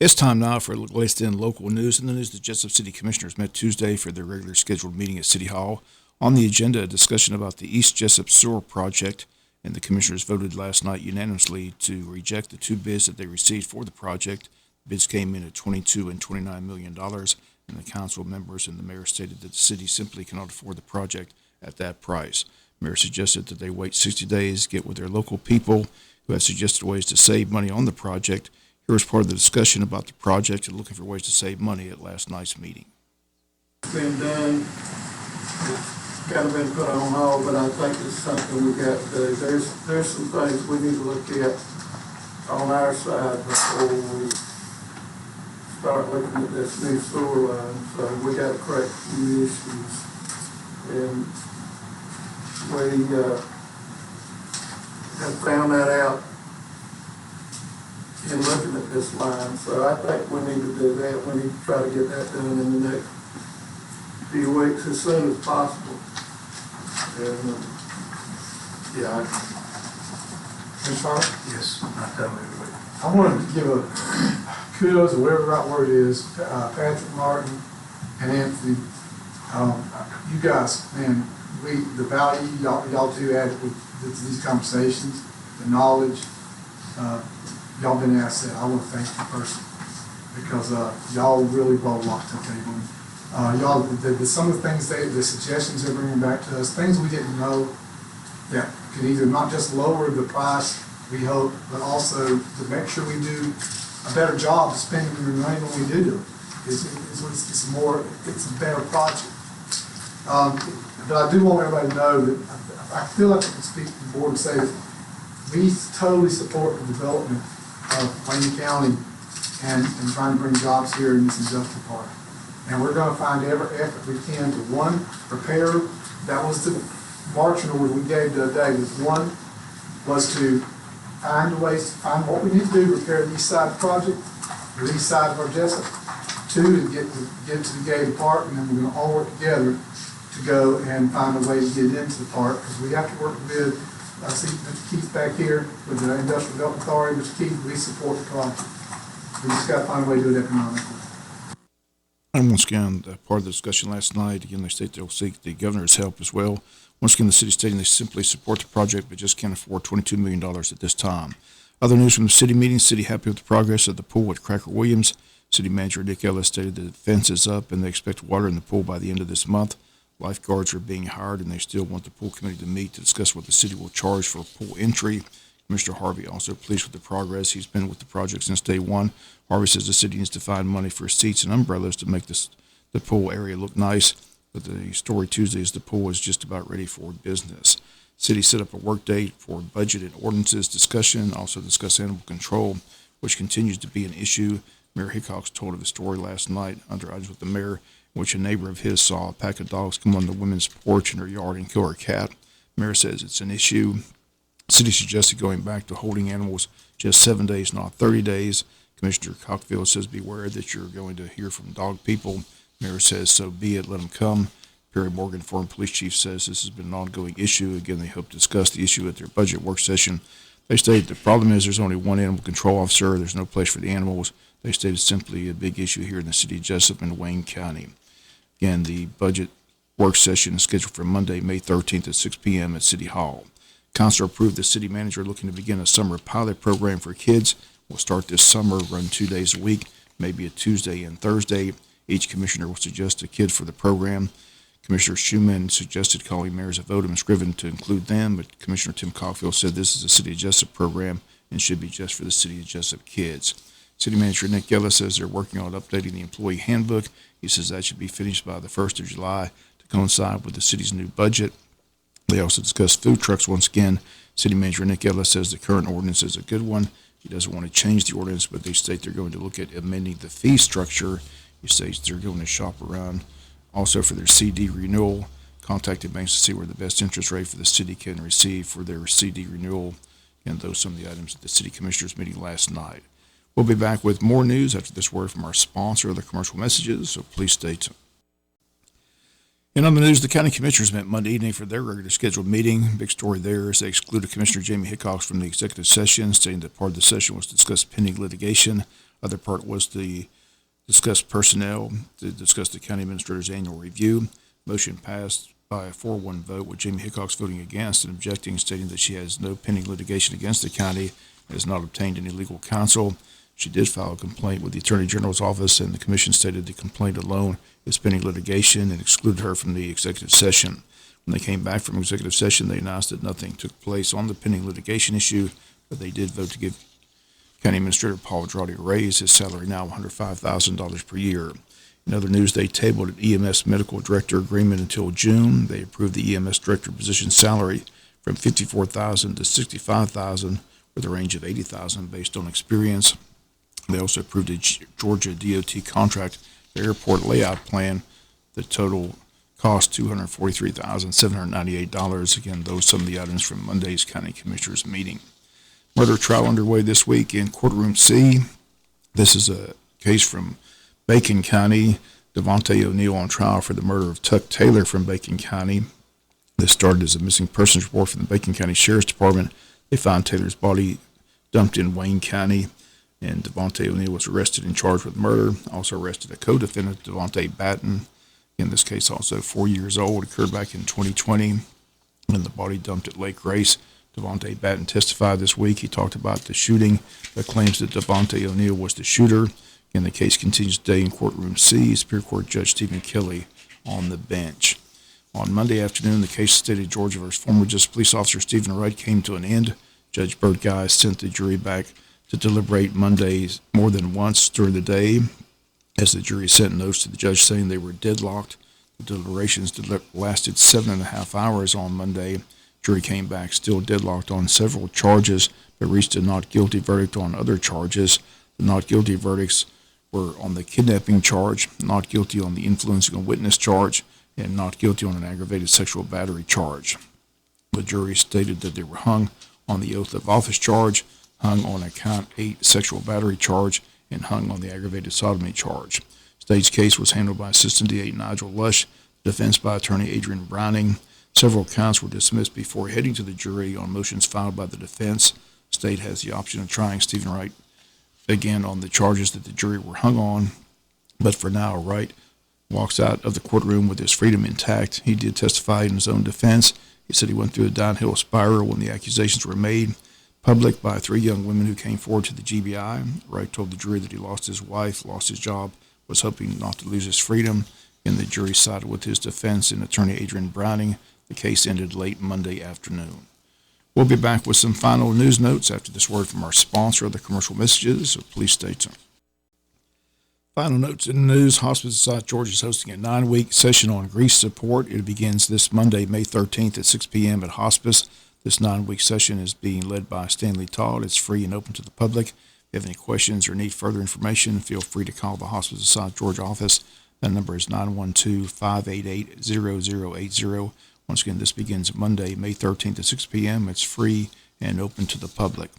It's time now for the latest in local news. In the news, the Jesup City Commissioners met Tuesday for their regular scheduled meeting at City Hall. On the agenda, a discussion about the East Jesup Sewer Project, and the Commissioners voted last night unanimously to reject the two bids that they received for the project. Bids came in at $22 and $29 million, and the council members and the mayor stated that the city simply cannot afford the project at that price. The mayor suggested that they wait 60 days, get with their local people who have suggested ways to save money on the project. Here was part of the discussion about the project and looking for ways to save money at last night's meeting. It's been done. It's kind of been put on hold, but I think it's something we got to do. There's some things we need to look at on our side before we start looking at this new sewer line. So we got to correct some issues. And we have found that out in looking at this line, so I think we need to do that. We need to try to get that done in the next few weeks as soon as possible. And yeah. Ms. Hart? Yes, I tell everybody. I want to give a kudos, or whatever the right word is, to Patrick Martin and Anthony. You guys, man, the value y'all two added with these conversations, the knowledge, y'all been an asset. I want to thank you personally because y'all really brought a lot to the table. Y'all, some of the things, the suggestions they're bringing back to us, things we didn't know that could either not just lower the price, we hope, but also to make sure we do a better job of spending the money when we do it. It's a better project. But I do want everybody to know that I feel like I can speak to the board and say that we totally support the development of Wayne County and trying to bring jobs here in this industrial park. And we're going to find every effort we can to, one, prepare. That was the marching order we gave the other day. Was to find ways to find what we need to do, repair the east side of the project, the east side of our Jesup. Two, to get to the gated park, and then we're going to all work together to go and find a way to get into the park, because we have to work with, I see Mr. Keith back here with the Industrial Development Authority. Mr. Keith, we support the project. We just got to find a way to do it economically. And once again, part of the discussion last night, again, they state they'll seek the governor's help as well. Once again, the city stating they simply support the project but just can't afford $22 million at this time. Other news from the city meeting, city happy with the progress of the pool at Cracker Williams. City manager Nick Ellis stated that the fence is up and they expect water in the pool by the end of this month. Lifeguards are being hired and they still want the pool committee to meet to discuss what the city will charge for pool entry. Mr. Harvey also pleased with the progress. He's been with the project since day one. Harvey says the city needs to find money for seats and umbrellas to make the pool area look nice. But the story Tuesday is the pool is just about ready for business. City set up a work date for budget and ordinances discussion, also discuss animal control, which continues to be an issue. Mayor Hickox told of a story last night under items with the mayor, in which a neighbor of his saw a pack of dogs come on the women's porch in her yard and kill her cat. Mayor says it's an issue. City suggested going back to holding animals just 7 days, not 30 days. Commissioner Cockfield says beware that you're going to hear from dog people. Mayor says so be it, let them come. Perry Morgan, former police chief, says this has been an ongoing issue. Again, they hope to discuss the issue at their budget work session. They state the problem is there's only one animal control officer. There's no place for the animals. They state it's simply a big issue here in the city of Jesup and Wayne County. Again, the budget work session is scheduled for Monday, May 13th at 6 p.m. at City Hall. Council approved the city manager looking to begin a summer pilot program for kids. We'll start this summer, run 2 days a week, maybe a Tuesday and Thursday. Each commissioner will suggest a kid for the program. Commissioner Schumann suggested calling mayors of Odom and Scriven to include them, but Commissioner Tim Cockfield said this is a City of Jesup program and should be just for the City of Jesup kids. City Manager Nick Ellis says they're working on updating the employee handbook. He says that should be finished by the 1st of July to coincide with the city's new budget. They also discussed food trucks once again. City Manager Nick Ellis says the current ordinance is a good one. He doesn't want to change the ordinance, but they state they're going to look at amending the fee structure. He states they're going to shop around. Also for their CD renewal, contacted banks to see where the best interest rate for the city can receive for their CD renewal. And those are some of the items at the city commissioners meeting last night. We'll be back with more news after this word from our sponsor, the commercial messages, so please stay tuned. In other news, the county commissioners met Monday evening for their regular scheduled meeting. Big story there is they excluded Commissioner Jamie Hickox from the executive session, stating that part of the session was to discuss pending litigation. Other part was to discuss personnel, to discuss the county administrator's annual review. Motion passed by a 4-1 vote, with Jamie Hickox voting against and objecting, stating that she has no pending litigation against the county and has not obtained any legal counsel. She did file a complaint with the Attorney General's office, and the commission stated the complaint alone is pending litigation and excluded her from the executive session. When they came back from executive session, they announced that nothing took place on the pending litigation issue, but they did vote to give County Administrator Paul Andrade a raise, his salary now $105,000 per year. In other news, they tabled an EMS medical director agreement until June. They approved the EMS director position salary from $54,000 to $65,000, with a range of $80,000 based on experience. They also approved a Georgia DOT contract for airport layout plan. The total cost $243,798. Again, those are some of the items from Monday's County Commissioners meeting. Murder trial underway this week in Courtroom C. This is a case from Bacon County. Devontae O'Neill on trial for the murder of Tuck Taylor from Bacon County. This started as a missing persons report from the Bacon County Sheriff's Department. They found Taylor's body dumped in Wayne County, and Devontae O'Neill was arrested and charged with murder. Also arrested a co-defendant, Devontae Batten. In this case, also 4 years old, occurred back in 2020, and the body dumped at Lake Grace. Devontae Batten testified this week. He talked about the shooting, but claims that Devontae O'Neill was the shooter. And the case continues today in Courtroom C. Superior Court Judge Stephen Kelly on the bench. On Monday afternoon, the case of the state of Georgia versus former Jesup police officer Stephen Wright came to an end. Judge Bert Guy sent the jury back to deliberate Mondays more than once during the day, as the jury sent notes to the judge saying they were deadlocked. The deliberations lasted 7.5 hours on Monday. Jury came back still deadlocked on several charges, but reached a not guilty verdict on other charges. The not guilty verdicts were on the kidnapping charge, not guilty on the influencing a witness charge, and not guilty on an aggravated sexual battery charge. The jury stated that they were hung on the oath of office charge, hung on a count 8 sexual battery charge, and hung on the aggravated sodomy charge. State's case was handled by Assistant DA Nigel Lush, defense by Attorney Adrian Browning. Several counts were dismissed before heading to the jury on motions filed by the defense. State has the option of trying Stephen Wright again on the charges that the jury were hung on, but for now, Wright walks out of the courtroom with his freedom intact. He did testify in his own defense. He said he went through a downhill spiral when the accusations were made public by 3 young women who came forward to the GBI. Wright told the jury that he lost his wife, lost his job, was hoping not to lose his freedom, and the jury sided with his defense and Attorney Adrian Browning. The case ended late Monday afternoon. We'll be back with some final news notes after this word from our sponsor of the commercial messages, so please stay tuned. Final notes in the news: Hospice of South Georgia is hosting a 9-week session on grief support. It begins this Monday, May 13th at 6 p.m. at Hospice. This 9-week session is being led by Stanley Todd. It's free and open to the public. If you have any questions or need further information, feel free to call the Hospice of South Georgia office. That number is 912-588-0080. Once again, this begins Monday, May 13th at 6 p.m. It's free and open to the public.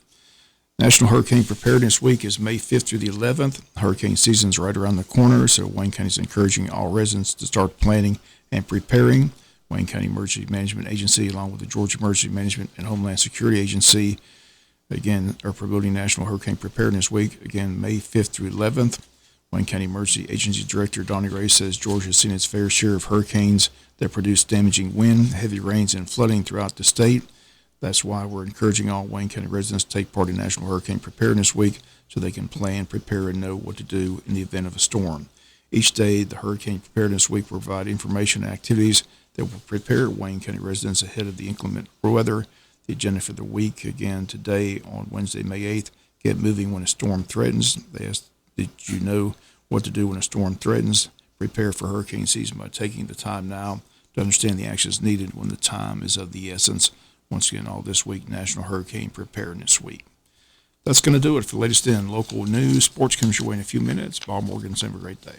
National Hurricane Preparedness Week is May 5th through the 11th. Hurricane season is right around the corner, so Wayne County is encouraging all residents to start planning and preparing. Wayne County Emergency Management Agency, along with the Georgia Emergency Management and Homeland Security Agency, again, are promoting National Hurricane Preparedness Week, again, May 5th through 11th. Wayne County Emergency Agency Director Donnie Ray says Georgia has seen its fair share of hurricanes that produce damaging wind, heavy rains, and flooding throughout the state. That's why we're encouraging all Wayne County residents to take part in National Hurricane Preparedness Week so they can plan, prepare, and know what to do in the event of a storm. Each day, the Hurricane Preparedness Week will provide information and activities that will prepare Wayne County residents ahead of the inclement weather. The agenda for the week, again, today on Wednesday, May 8th, get moving when a storm threatens. They ask that you know what to do when a storm threatens. Prepare for hurricane season by taking the time now to understand the actions needed when the time is of the essence. Once again, all this week, National Hurricane Preparedness Week. That's going to do it for the latest in local news. Sports comes your way in a few minutes. Bob Morgan, have a great day.